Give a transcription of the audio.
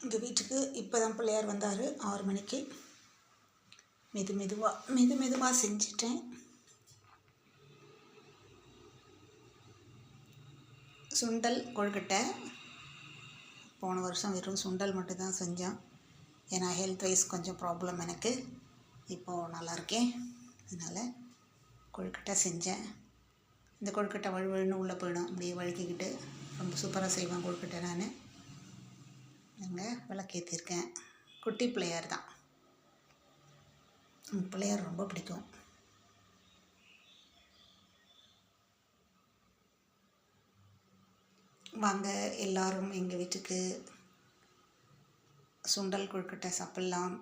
எங்கள் வீட்டுக்கு இப்போ தான் பிள்ளையார் வந்தார் 6 மணிக்கு. மெதுவாக செஞ்சிட்டேன். சுண்டல் கொழுக்கட்டை போன வருஷம் வெறும் சுண்டல் மட்டும்தான் செஞ்சோம். ஏன்னா ஹெல்த் வைஸ் கொஞ்சம் ப்ராப்ளம் எனக்கு. இப்போது நல்லா இருக்கேன். அதனால் கொழுக்கட்டை செஞ்சேன். இந்த கொழுக்கட்டை வழுவழுன்னு உள்ளே போயிடும். அப்படியே வழுக்கிக்கிட்டு ரொம்ப சூப்பராக செய்வேன் கொழுக்கட்டை. நான் அங்கே விளக்கேற்றிருக்கேன். குட்டி பிள்ளையார் தான். பிள்ளையார் ரொம்ப பிடிக்கும். வாங்க எல்லாரும் எங்கள் வீட்டுக்கு சுண்டல் கொழுக்கட்டை சாப்பிட்லாம்.